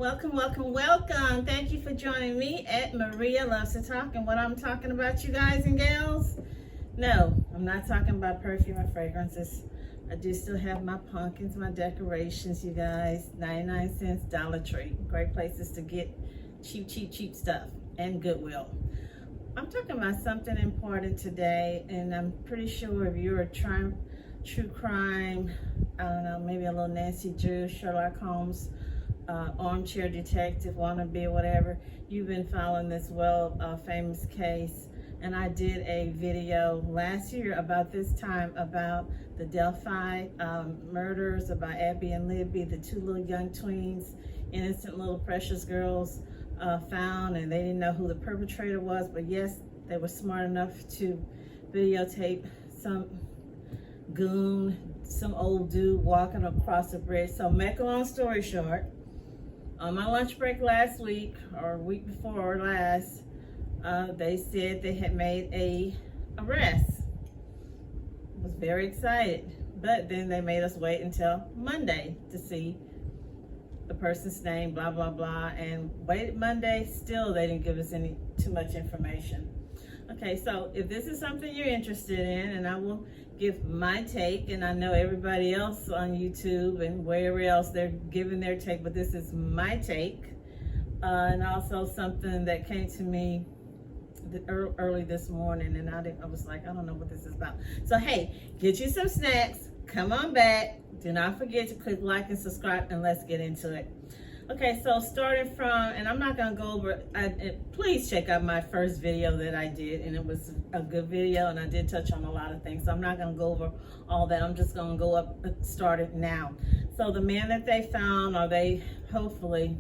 Welcome, welcome, welcome. Thank you for joining me at Maria Loves to Talk. And what I'm talking about, you guys and gals? No, I'm not talking about perfume or fragrances. I do still have my pumpkins, my decorations, you guys. 99 cents, Dollar Tree. Great places to get cheap stuff, and Goodwill. I'm talking about something important today, and I'm pretty sure if you're a true crime, I don't know, maybe a little Nancy Drew, Sherlock Holmes, armchair detective, wannabe, whatever, you've been following this famous case. And I did a video last year about this time about the Delphi murders, about Abby and Libby, the two little young tweens, innocent little precious girls found, and they didn't know who the perpetrator was, but yes, they were smart enough to videotape some goon, some old dude walking across a bridge. So make a long story short, on my lunch break last week, or week before last, they said they had made a arrest. I was very excited, but then they made us wait until Monday to see the person's name, blah blah blah, and waited Monday, still they didn't give us too much information. Okay, so if this is something you're interested in, and I will give my take, and I know everybody else on YouTube and wherever else they're giving their take, but this is my take, and also something that came to me early this morning, and I was like, I don't know what this is about. So hey, get you some snacks, come on back, do not forget to click like and subscribe, and let's get into it. Okay, so starting from, and I'm not gonna go over, please check out my first video that I did, and it was a good video, and I did touch on a lot of things, so I'm not gonna go over all that. I'm just gonna go up, start it now. So the man that they found, hopefully,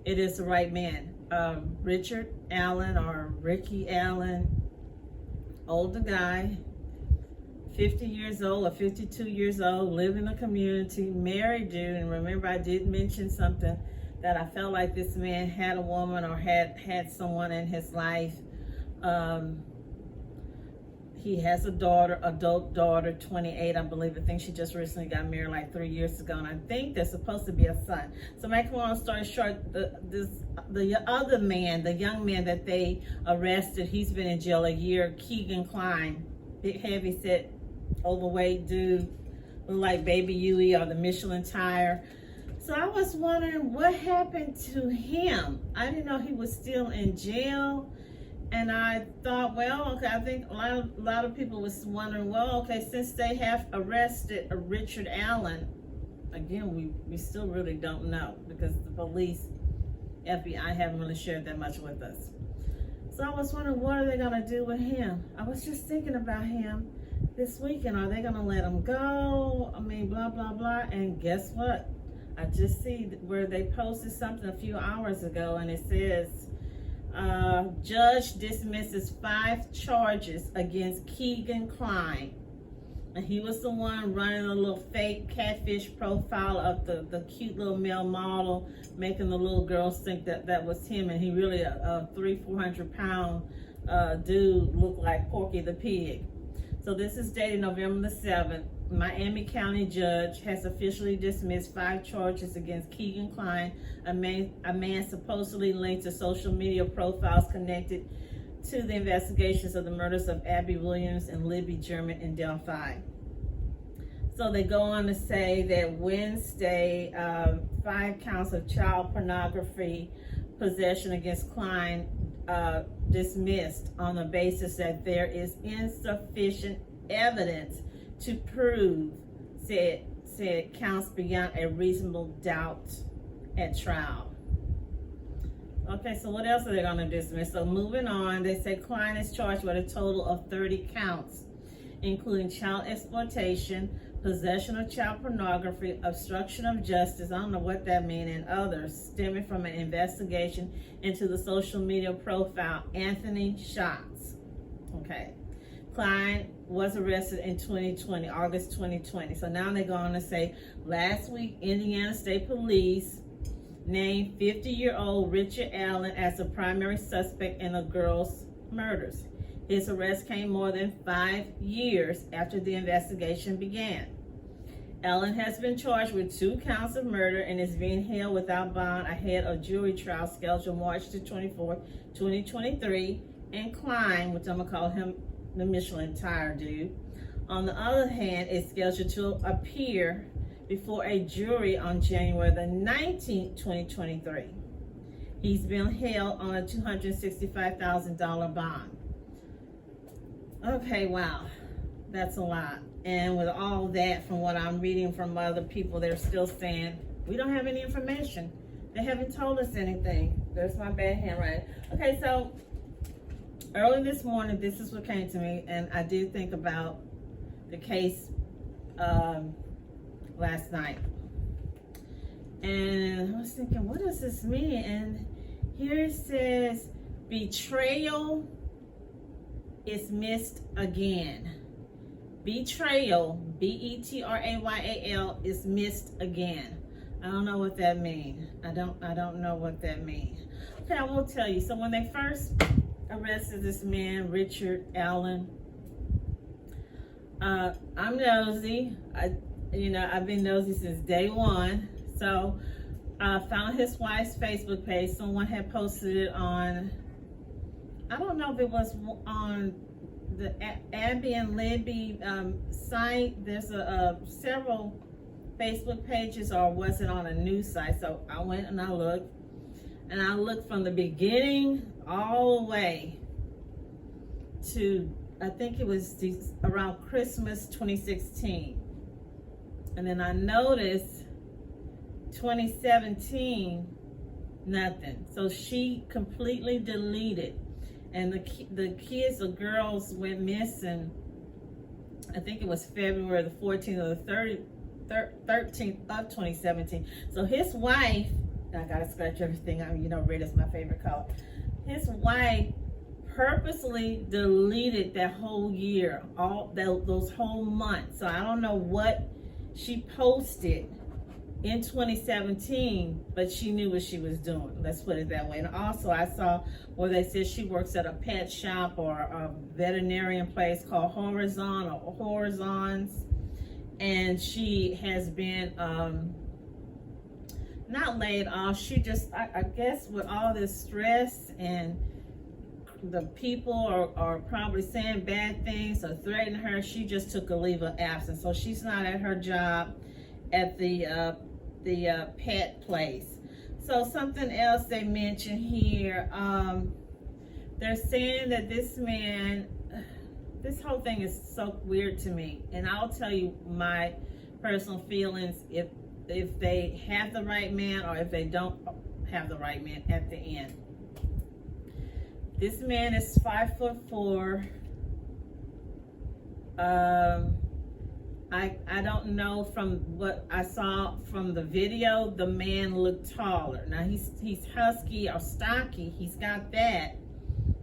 it is the right man. Richard Allen, or Ricky Allen, older guy, 50 years old or 52 years old, live in the community, married dude. And remember, I did mention something that I felt like this man had a woman or had someone in his life. He has a daughter, adult daughter, 28, I believe. I think she just recently got married like 3 years ago, and I think there's supposed to be a son. So make a long story short, the other man, the young man that they arrested, he's been in jail a year, Kegan Kline, big heavy set, overweight dude, look like Baby Huey or the Michelin tire. So I was wondering what happened to him. I didn't know he was still in jail, and I thought, well, okay, I think a lot of people was wondering, well, okay, since they have arrested Richard Allen, again, we still really don't know, because the police, FBI haven't really shared that much with us. So I was wondering, what are they gonna do with him? I was just thinking about him this weekend. Are they gonna let him go? I mean, blah blah blah. And guess what? I just see where they posted something a few hours ago, and it says judge dismisses 5 charges against Kegan Kline, and he was the one running a little fake catfish profile of the cute little male model, making the little girls think that was him, and he really a 300-400 pound dude, looked like Porky the Pig. So this is dated November the 7th. Miami County judge has officially dismissed 5 charges against Kegan Kline, a man supposedly linked to social media profiles connected to the investigations of the murders of Abby Williams and Libby German in Delphi. So they go on to say that Wednesday, 5 counts of child pornography possession against Kline dismissed on the basis that there is insufficient evidence to prove said counts beyond a reasonable doubt at trial. Okay, so what else are they going to dismiss? So moving on, they say Kline is charged with a total of 30 counts, including child exploitation, possession of child pornography, obstruction of justice, I don't know what that means, and others stemming from an investigation into the social media profile Anthony Shots. Okay. Kline was arrested in 2020, August 2020. So now they go on to say, last week, Indiana State Police named 50-year-old Richard Allen as the primary suspect in the girls' murders. His arrest came more than 5 years after the investigation began. Ellen has been charged with 2 counts of murder and is being held without bond ahead of jury trial scheduled March the 24th, 2023. And Kline, which I'm going to call him the Michelin tire dude, on the other hand, is scheduled to appear before a jury on January the 19th, 2023. He's been held on a $265,000 bond. Okay, wow, that's a lot. And with all that, from what I'm reading from other people, they're still saying, we don't have any information. They haven't told us anything. There's my bad handwriting. Okay, so early this morning, this is what came to me, and I did think about the case last night. And I was thinking, what does this mean? And here it says, betrayal is missed again. Betrayal, B-E-T-R-A-Y-A-L, is missed again. I don't know what that means. I don't know what that means. Okay, I will tell you. So when they first arrested this man, Richard Allen, I'm nosy. I've been nosy since day one. So I found his wife's Facebook page. Someone had posted it on, I don't know if it was on the Abby and Libby site. There's several Facebook pages, or was it on a news site? So I went and I looked from the beginning all the way to, I think it was around Christmas 2016. And then I noticed 2017, nothing. So she completely deleted. And the kids, the girls went missing, I think it was February the 14th or the 13th of 2017. So his wife, I gotta scratch everything out, red is my favorite color. His wife purposely deleted that whole year, all those whole months. So I don't know what she posted in 2017, but she knew what she was doing. Let's put it that way. And also I saw where they said she works at a pet shop or a veterinarian place called Horizons. And she has been not laid off. She just, I guess with all this stress and the people are probably saying bad things or threatening her, she just took a leave of absence. So she's not at her job at the pet place. So something else they mentioned here, they're saying that this man, this whole thing is so weird to me, and I'll tell you my personal feelings if they have the right man or if they don't have the right man at the end. This man is 5'4". I don't know, from what I saw from the video, the man looked taller. Now he's husky or stocky, he's got that.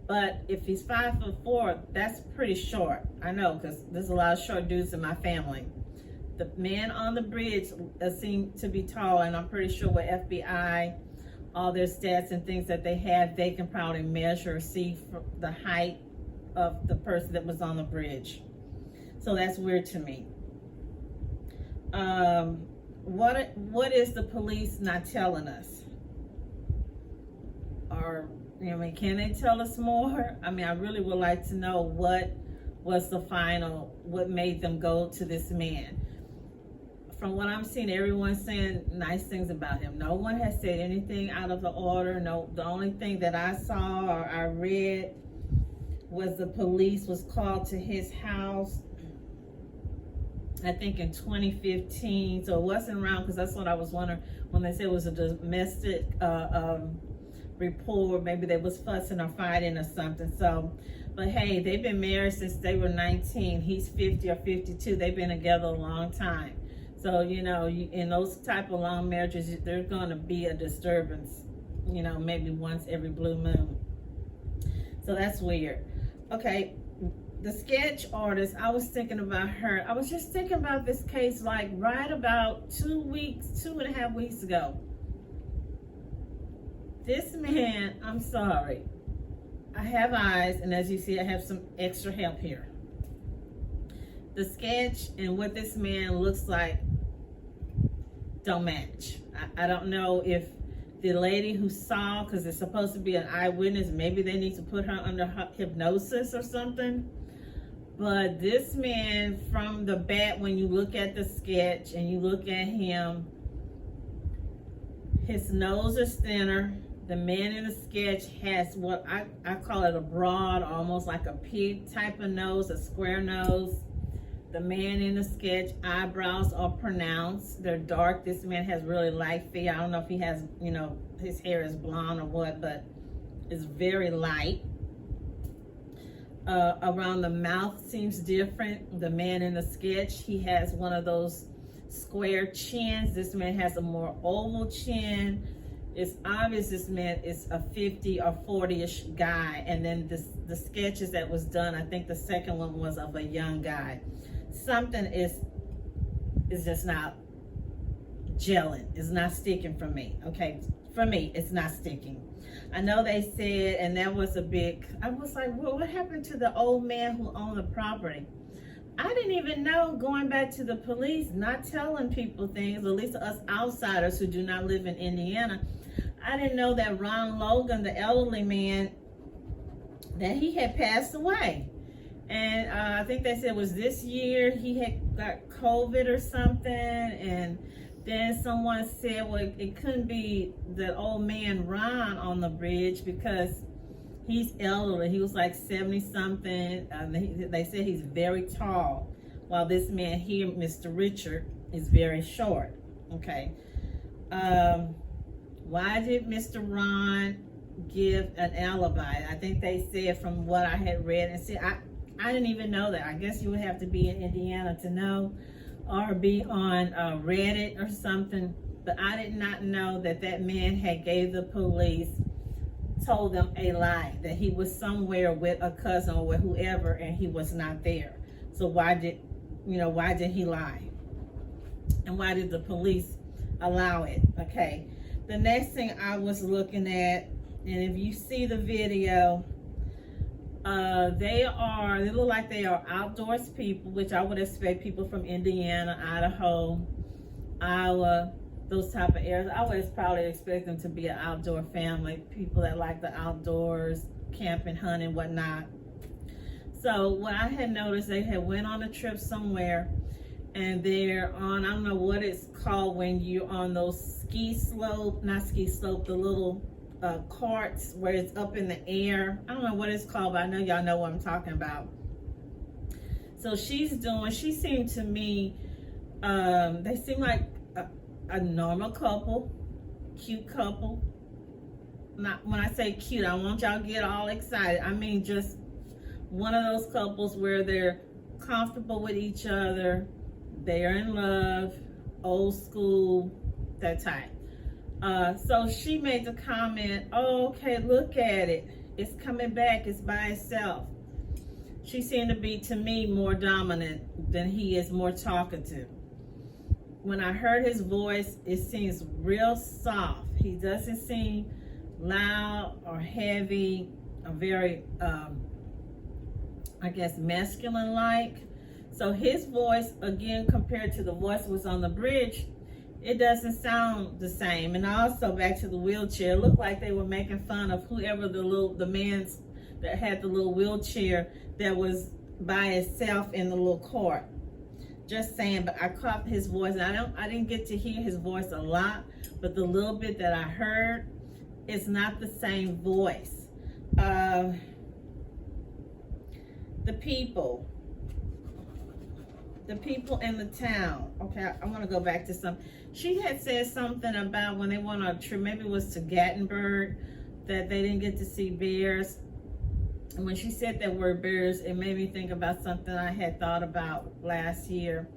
But if he's 5'4", that's pretty short. I know, because there's a lot of short dudes in my family. The man on the bridge seemed to be tall, and I'm pretty sure with FBI, all their stats and things that they have, they can probably measure or see the height of the person that was on the bridge. So that's weird to me. What is the police not telling us? Or, can they tell us more? I really would like to know what was what made them go to this man. From what I'm seeing, everyone's saying nice things about him. No one has said anything out of the order. No, the only thing that I saw or I read was the police was called to his house, I think in 2015. So it wasn't around, because that's what I was wondering when they said it was a domestic report. Maybe they was fussing or fighting or something. So, but hey, they've been married since they were 19. He's 50 or 52. They've been together a long time. So, in those type of long marriages, there's going to be a disturbance, maybe once every blue moon. So that's weird. Okay, the sketch artist, I was thinking about her. I was just thinking about this case right about 2.5 weeks ago. This man, I'm sorry. I have eyes, and as you see, I have some extra help here. The sketch and what this man looks like don't match. I don't know if the lady who saw, because it's supposed to be an eyewitness, maybe they need to put her under hypnosis or something. But this man, from the bat, when you look at the sketch and you look at him, his nose is thinner. The man in the sketch has what I call it a broad, almost like a pig type of nose, a square nose. The man in the sketch, eyebrows are pronounced. They're dark. This man has really light hair. I don't know if he has, you know, his hair is blonde or what, but it's very light. Around the mouth seems different. The man in the sketch, he has one of those square chins. This man has a more oval chin. It's obvious this man is a 50 or 40-ish guy. And then the sketches that was done, I think the second one was of a young guy. Something is just not gelling. It's not sticking for me, okay? For me, it's not sticking. I know they said, and that was a big, I was like, well, what happened to the old man who owned the property? I didn't even know, going back to the police, not telling people things, at least us outsiders who do not live in Indiana, I didn't know that Ron Logan, the elderly man, that he had passed away. And I think they said it was this year he had got COVID or something. And then someone said, well, it couldn't be the old man Ron on the bridge because he's elderly. He was like 70 something. They said he's very tall, while this man here, Mr. Richard, is very short. Okay. Why did Mr. Ron give an alibi? I think they said, from what I had read, and see, I didn't even know that. I guess you would have to be in Indiana to know, or be on Reddit or something. But I did not know that that man had gave the police, told them a lie, that he was somewhere with a cousin or with whoever and he was not there. So why did he lie? And why did the police allow it? Okay. The next thing I was looking at, and if you see the video, they look like they are outdoors people, which I would expect people from Indiana, Idaho, Iowa, those type of areas. I would probably expect them to be an outdoor family, people that like the outdoors, camping, hunting, whatnot. So what I had noticed, they had went on a trip somewhere, and they're on, I don't know what it's called when you're on those the little carts where it's up in the air. I don't know what it's called, but I know y'all know what I'm talking about. So she seemed to me, they seem like a normal couple, cute couple. Not when I say cute, I don't want y'all to get all excited. I mean just one of those couples where they're comfortable with each other, they're in love, old school, that type. So she made the comment, oh, okay, look at it. It's coming back, it's by itself. She seemed to be, to me, more dominant than he is, more talkative. When I heard his voice, it seems real soft. He doesn't seem loud or heavy, or very, I guess, masculine-like. So his voice, again, compared to the voice that was on the bridge, it doesn't sound the same. And also, back to the wheelchair, it looked like they were making fun of whoever the man that had the little wheelchair that was by itself in the little cart. Just saying, but I caught his voice. And I didn't get to hear his voice a lot, but the little bit that I heard, it's not the same voice. The people in the town. Okay, I want to go back to some. She had said something about when they went on a trip, maybe it was to Gatlinburg, that they didn't get to see bears. And when she said that word bears, it made me think about something I had thought about last year,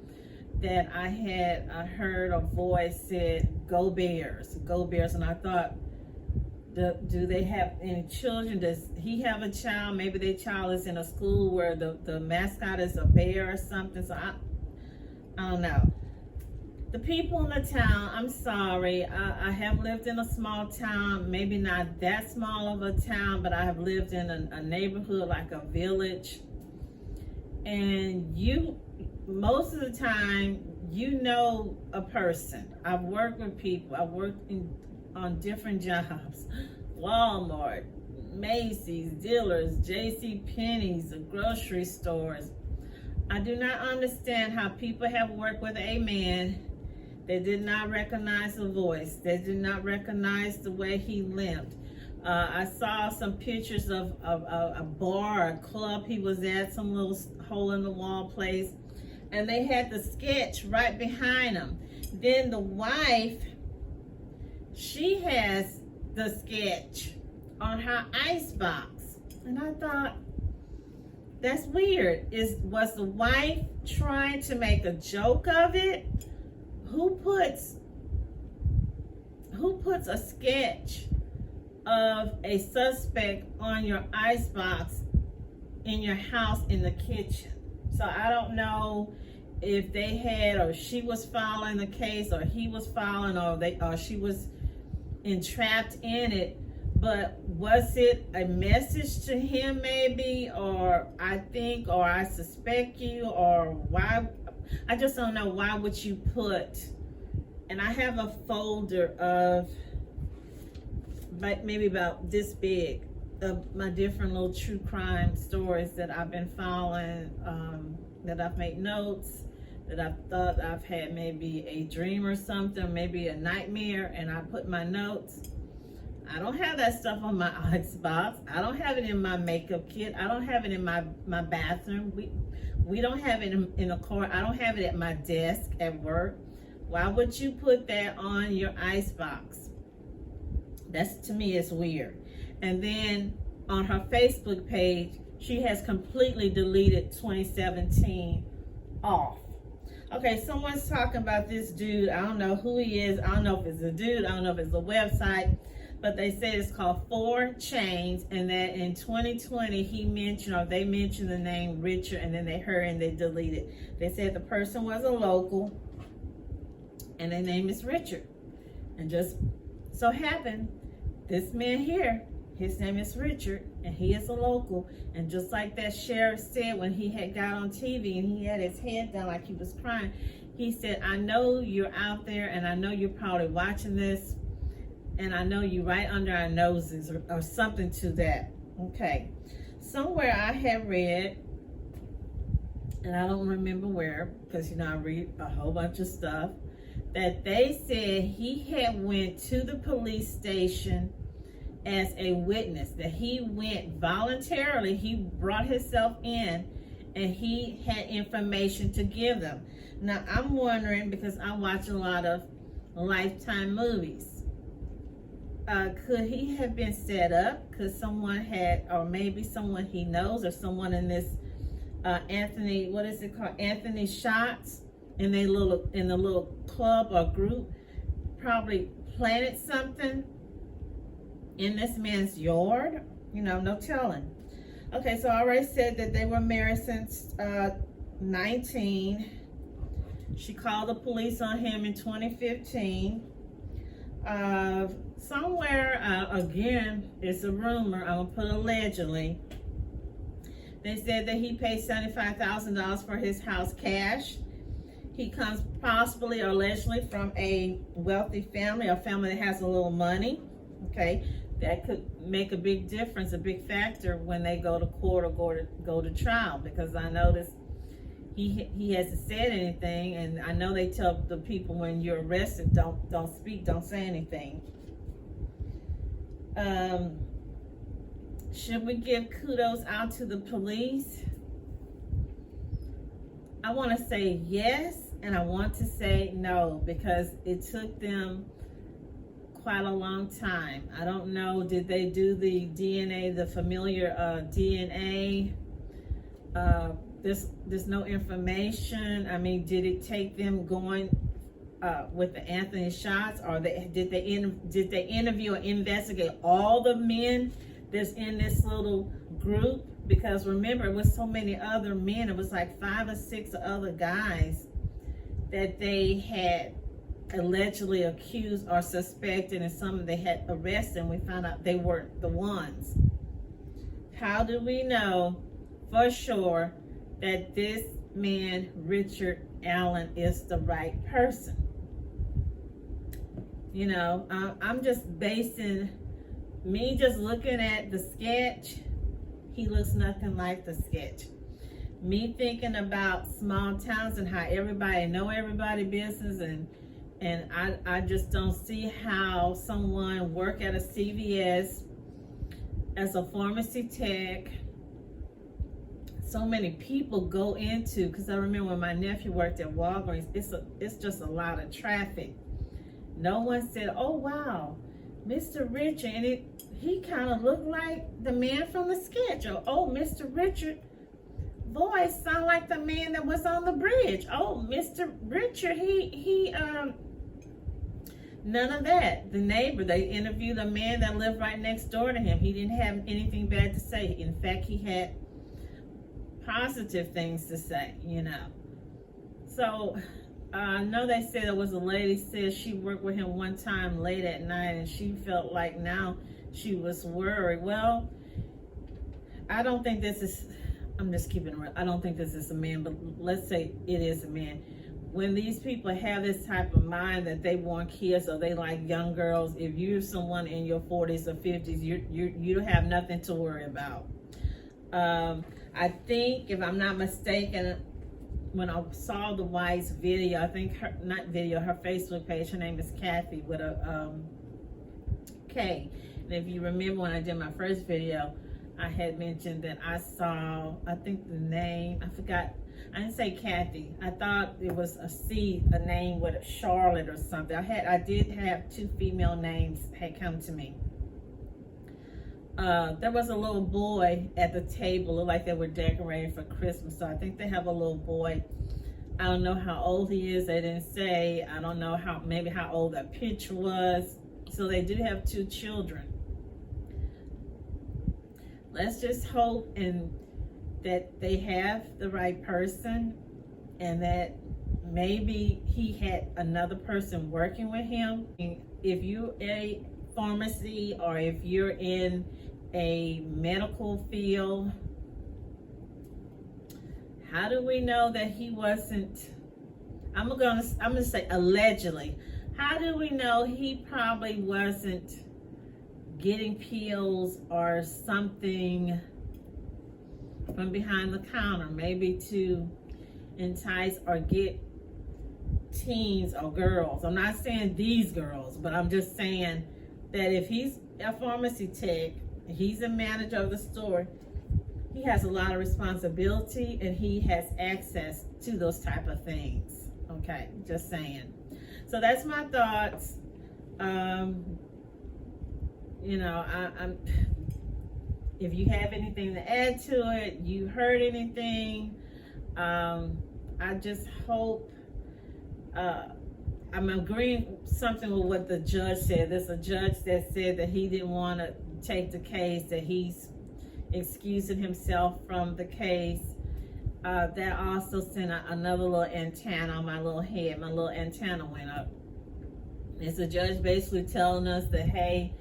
that I had heard a voice said, "Go Bears, go Bears." And I thought, do they have any children? Does he have a child? Maybe their child is in a school where the mascot is a bear or something. So I don't know. The people in the town, I'm sorry. I have lived in a small town, maybe not that small of a town, but I have lived in a neighborhood, like a village. And most of the time, you know a person. I've worked with people. I've worked on different jobs. Walmart, Macy's, dealers, J.C. Penney's, the grocery stores. I do not understand how people have worked with a man that did not recognize the voice. They did not recognize the way he limped. I saw some pictures of a bar, a club he was at, some little hole in the wall place, and they had the sketch right behind him. Then the wife, she has the sketch on her icebox, and I thought, that's weird. Was the wife trying to make a joke of it? Who puts a sketch of a suspect on your icebox in your house in the kitchen? So I don't know if they had, or she was filing the case, or he was filing, or she was entrapped in it. But was it a message to him maybe, or I think, or I suspect you, or why? I just don't know, why would you put, and I have a folder of maybe about this big of my different little true crime stories that I've been following, that I've made notes, that I've thought I've had maybe a dream or something, maybe a nightmare, and I put my notes. I don't have that stuff on my icebox. I don't have it in my makeup kit. I don't have it in my bathroom. We don't have it in the car. I don't have it at my desk at work. Why would you put that on your icebox? That's, to me, it's weird. And then on her Facebook page, she has completely deleted 2017 off. Okay, someone's talking about this dude. I don't know who he is. I don't know if it's a dude. I don't know if it's a website. But they said it's called 4 Chains, and that in 2020 he mentioned, or they mentioned the name Richard, and then they heard and they deleted. They said the person was a local, and their name is Richard. And just so happened, this man here, his name is Richard, and he is a local. And just like that sheriff said when he had got on TV and he had his head down like he was crying, he said, I know you're out there, and I know you're probably watching this, and I know you right under our noses, or something to that. Okay. Somewhere I have read, and I don't remember where, because, I read a whole bunch of stuff, that they said he had went to the police station as a witness, that he went voluntarily, he brought himself in, and he had information to give them. Now, I'm wondering, because I watch a lot of Lifetime movies, could he have been set up? Could someone had, or maybe someone he knows, or someone in this Anthony, what is it called? Anthony Shots, in the little club or group, probably planted something in this man's yard? No telling. Okay, so I already said that they were married since 19. She called the police on him in 2015. Somewhere, again, it's a rumor, I'm gonna put allegedly, they said that he paid $75,000 for his house cash. He comes possibly or allegedly from a wealthy family, a family that has a little money. Okay, that could make a big difference, a big factor when they go to court or go to trial, because I noticed he hasn't said anything, and I know they tell the people when you're arrested, don't speak, don't say anything. Should we give kudos out to the police? I want to say yes, and I want to say no, because it took them quite a long time. I don't know, did they do the DNA, the familiar DNA? There's no information. I mean, did it take them going with the Anthony Shots, or did they interview or investigate all the men that's in this little group? Because remember, it was so many other men. It was like 5 or 6 other guys that they had allegedly accused or suspected, and some they had arrested, and we found out they weren't the ones. How do we know for sure that this man, Richard Allen is the right person. You know, I'm just basing me just looking at the sketch. He looks nothing like the sketch. Me thinking about small towns and how everybody know everybody business, and I just don't see how someone work at a CVS as a pharmacy tech. So many people go into, because I remember when my nephew worked at Walgreens, it's just a lot of traffic. No one said, oh wow, Mr. Richard, and he kind of looked like the man from the sketch. Or, oh, Mr. Richard voice sound like the man that was on the bridge. Oh, Mr. Richard, he none of that. The neighbor, they interviewed a man that lived right next door to him. He didn't have anything bad to say. In fact, he had positive things to say, you know. So I know they said there was a lady said she worked with him one time late at night, and she felt like now she was worried. Well, I don't think this is, I'm just keeping it real. I don't think this is a man, but let's say it is a man. When these people have this type of mind that they want kids or they like young girls, if you're someone in your 40s or 50s, you don't have nothing to worry about. I think, if I'm not mistaken, when I saw the wife's video, I think her, not video, her Facebook page, her name is Kathy with a K. And if you remember when I did my first video, I had mentioned that I saw, I think the name, I forgot, I didn't say Kathy. I thought it was a name with a Charlotte or something. I did have two female names had come to me. There was a little boy at the table, looked like they were decorating for Christmas. So I think they have a little boy. I don't know how old he is. They didn't say. I don't know maybe how old that picture was. So they do have two children. Let's just hope that they have the right person, and that maybe he had another person working with him. If you're a pharmacy or if you're in a medical field, how do we know that he wasn't, I'm gonna say allegedly, how do we know he probably wasn't getting pills or something from behind the counter, maybe to entice or get teens or girls? I'm not saying these girls, but I'm just saying that if he's a pharmacy tech, he's a manager of the store, he has a lot of responsibility and he has access to those type of things. Okay, just saying. So that's my thoughts. You know, I'm if you have anything to add to it, you heard anything, I just hope, I'm agreeing something with what the judge said. There's a judge that said that he didn't want to take the case, that he's excusing himself from the case. That also sent another little antenna on my little head. My little antenna went up. It's the judge basically telling us that, hey,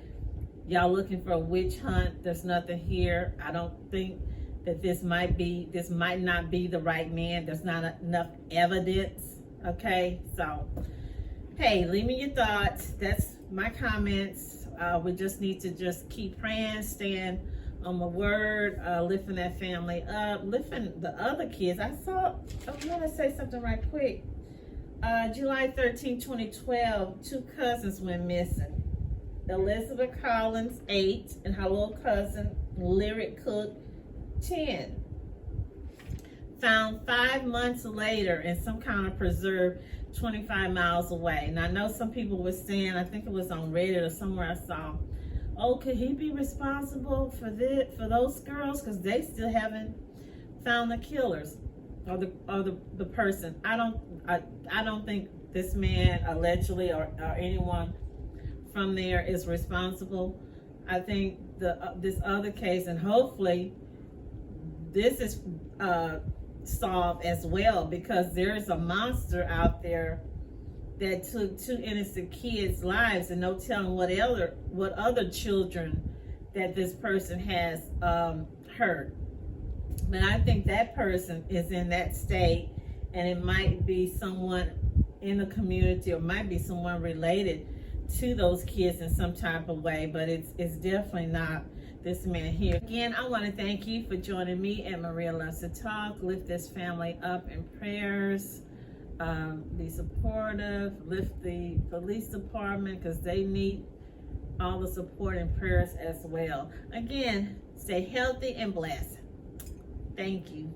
y'all looking for a witch hunt. There's nothing here. I don't think that this might not be the right man. There's not enough evidence. Okay, so hey, leave me your thoughts. That's my comments. We just need to just keep praying, stand on the word, lifting that family up, lifting the other kids. I want to say something right quick. July 13, 2012, two cousins went missing. Elizabeth Collins, 8, and her little cousin, Lyric Cook, 10. Found 5 months later in some kind of preserve 25 miles away. And I know some people were saying, I think it was on Reddit or somewhere I saw, oh, could he be responsible for those girls? Because they still haven't found the killers or the person. I don't think this man allegedly or anyone from there is responsible. I think this other case, and hopefully this is solved as well, because there's a monster out there that took 2 innocent kids' lives, and no telling what other children that this person has hurt. But I think that person is in that state, and it might be someone in the community, or might be someone related to those kids in some type of way, but it's definitely not this man here. Again, I want to thank you for joining me and Maria Loves to Talk. Lift this family up in prayers. Be supportive. Lift the police department, because they need all the support and prayers as well. Again, stay healthy and blessed. Thank you.